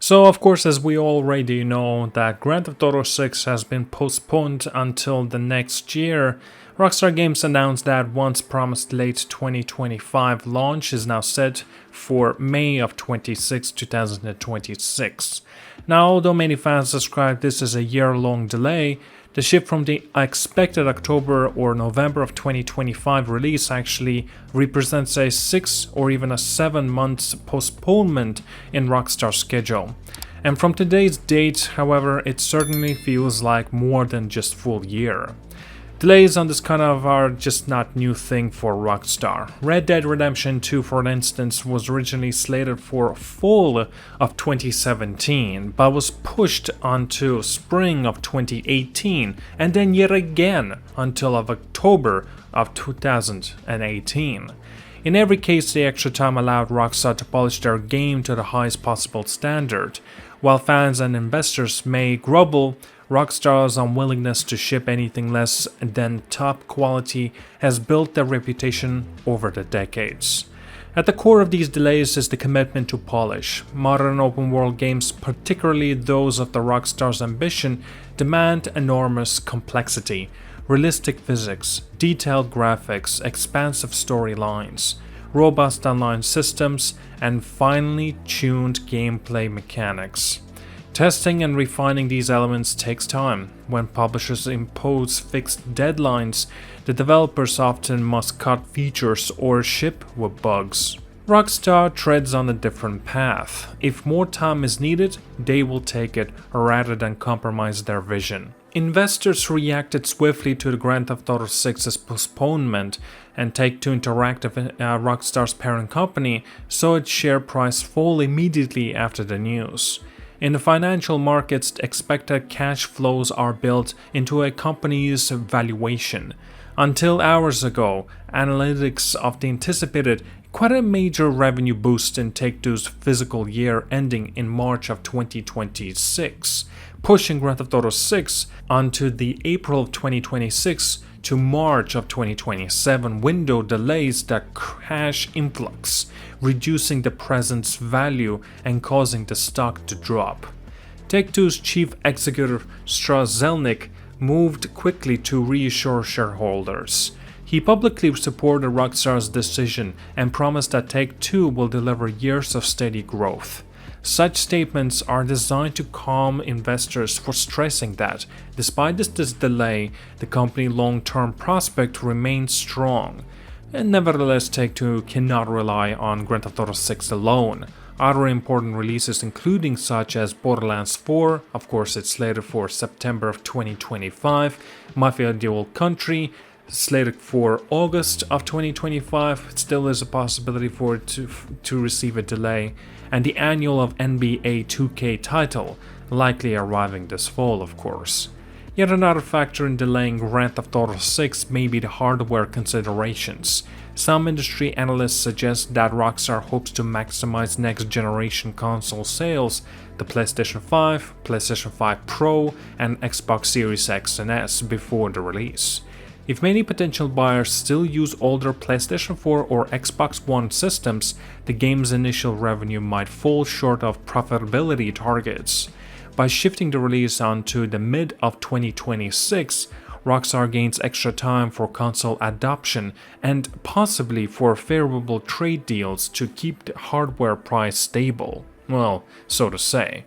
So, of course, as we already know, that Grand Theft Auto 6 has been postponed until the next year. Rockstar Games announced that once promised late 2025 launch is now set for May of 2026. Now, although many fans describe this as a year-long delay, the shift from the expected October or November of 2025 release actually represents a 6 or even a 7 months postponement in Rockstar's schedule. And from today's date, however, it certainly feels like more than just full year. Delays on this kind of are just not new thing for Rockstar. Red Dead Redemption 2, for instance, was originally slated for fall of 2017, but was pushed onto spring of 2018, and then yet again until of October of 2018. In every case, the extra time allowed Rockstar to polish their game to the highest possible standard. While fans and investors may grumble, Rockstar's unwillingness to ship anything less than top quality has built their reputation over the decades. At the core of these delays is the commitment to polish. Modern open world games, particularly those of the Rockstar's ambition, demand enormous complexity, realistic physics, detailed graphics, expansive storylines, robust online systems, and finely tuned gameplay mechanics. Testing and refining these elements takes time. When publishers impose fixed deadlines, the developers often must cut features or ship with bugs. Rockstar treads on a different path. If more time is needed, they will take it rather than compromise their vision. Investors reacted swiftly to the Grand Theft Auto 6's postponement, and Take-Two Interactive, Rockstar's parent company, saw its share price fall immediately after the news. In the financial markets, expected cash flows are built into a company's valuation. Until hours ago, analytics of the anticipated quite a major revenue boost in Take-Two's fiscal year ending in March of 2026, pushing Grand Theft Auto 6 onto the April of 2026 to March of 2027 window delays the cash influx, reducing the present's value and causing the stock to drop. Take-Two's chief executive Strauss Zelnick moved quickly to reassure shareholders. He publicly supported Rockstar's decision and promised that Take-Two will deliver years of steady growth. Such statements are designed to calm investors for stressing that, despite this delay, the company's long-term prospect remains strong. And nevertheless, Take-Two cannot rely on Grand Theft Auto 6 alone. Other important releases including such as Borderlands 4, of course it's slated for September of 2025, Mafia Dual Country, slated for August of 2025, it still is a possibility for it to receive a delay, and the annual of NBA 2K title, likely arriving this fall of course. Yet another factor in delaying Grand Theft Auto 6 may be the hardware considerations. Some industry analysts suggest that Rockstar hopes to maximize next-generation console sales, the PlayStation 5, PlayStation 5 Pro, and Xbox Series X and S before the release. If many potential buyers still use older PlayStation 4 or Xbox One systems, the game's initial revenue might fall short of profitability targets. By shifting the release onto the mid of 2026, Rockstar gains extra time for console adoption and possibly for favorable trade deals to keep the hardware price stable. Well, so to say.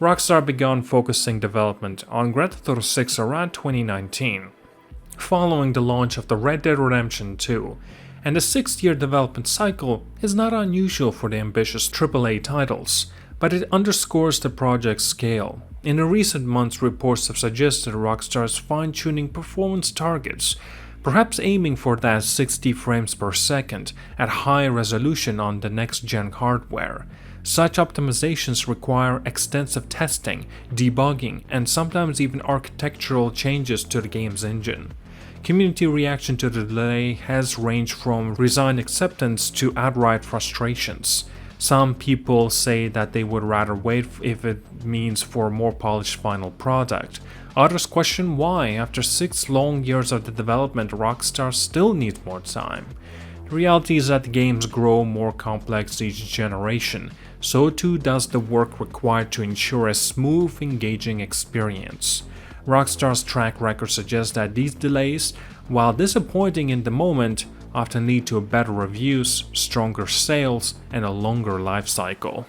Rockstar began focusing development on Grand Theft Auto 6 around 2019. Following the launch of the Red Dead Redemption 2, and the 6-year development cycle is not unusual for the ambitious AAA titles, but it underscores the project's scale. In the recent months, reports have suggested Rockstar's fine-tuning performance targets, perhaps aiming for that 60 frames per second at high resolution on the next-gen hardware. Such optimizations require extensive testing, debugging, and sometimes even architectural changes to the game's engine. Community reaction to the delay has ranged from resigned acceptance to outright frustrations. Some people say that they would rather wait if it means for a more polished final product. Others question why, after 6 long years of the development, Rockstar still needs more time. The reality is that the games grow more complex each generation. so too does the work required to ensure a smooth, engaging experience. Rockstar's track record suggests that these delays, while disappointing in the moment, often lead to better reviews, stronger sales, and a longer life cycle.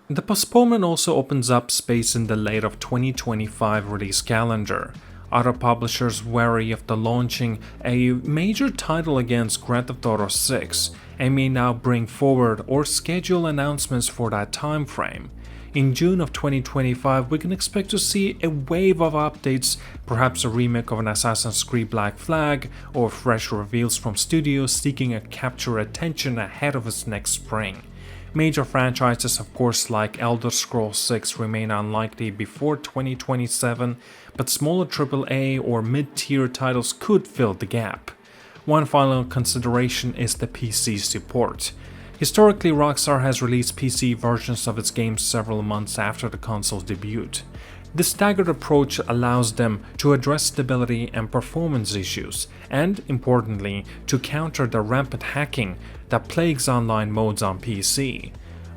The postponement also opens up space in the late of 2025 release calendar. Other publishers wary of the launching a major title against Grand Theft Auto 6 and may now bring forward or schedule announcements for that time frame. In June of 2025, we can expect to see a wave of updates, perhaps a remake of an Assassin's Creed Black Flag, or fresh reveals from studios seeking to capture attention ahead of its next spring. Major franchises, of course, like Elder Scrolls 6 remain unlikely before 2027, but smaller AAA or mid-tier titles could fill the gap. One final consideration is the PC support. Historically, Rockstar has released PC versions of its games several months after the console's debut. This staggered approach allows them to address stability and performance issues, and, importantly, to counter the rampant hacking that plagues online modes on PC.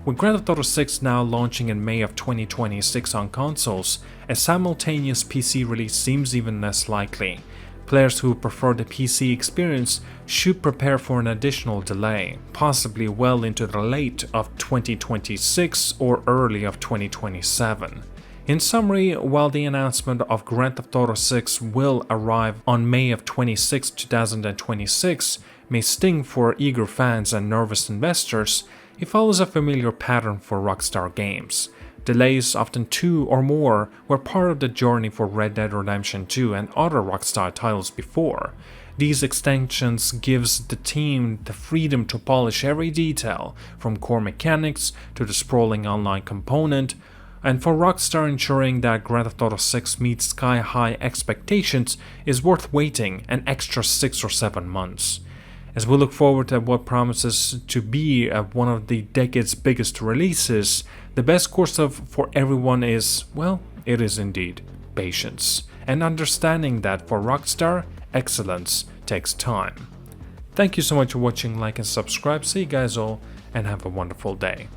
With Grand Theft Auto 6 now launching in May of 2026 on consoles, a simultaneous PC release seems even less likely. Players who prefer the PC experience should prepare for an additional delay, possibly well into the late of 2026 or early of 2027. In summary, while the announcement of Grand Theft Auto 6 will arrive on May of 26, 2026 may sting for eager fans and nervous investors, it follows a familiar pattern for Rockstar games. Delays, often 2 or more, were part of the journey for Red Dead Redemption 2 and other Rockstar titles before. These extensions gives the team the freedom to polish every detail, from core mechanics to the sprawling online component, and for Rockstar, ensuring that Grand Theft Auto 6 meets sky-high expectations is worth waiting an extra 6 or 7 months. As we look forward to what promises to be one of the decade's biggest releases, the best course for everyone is, well, it is indeed patience, and understanding that for Rockstar, excellence takes time. Thank you so much for watching, like and subscribe, see you guys all, and have a wonderful day.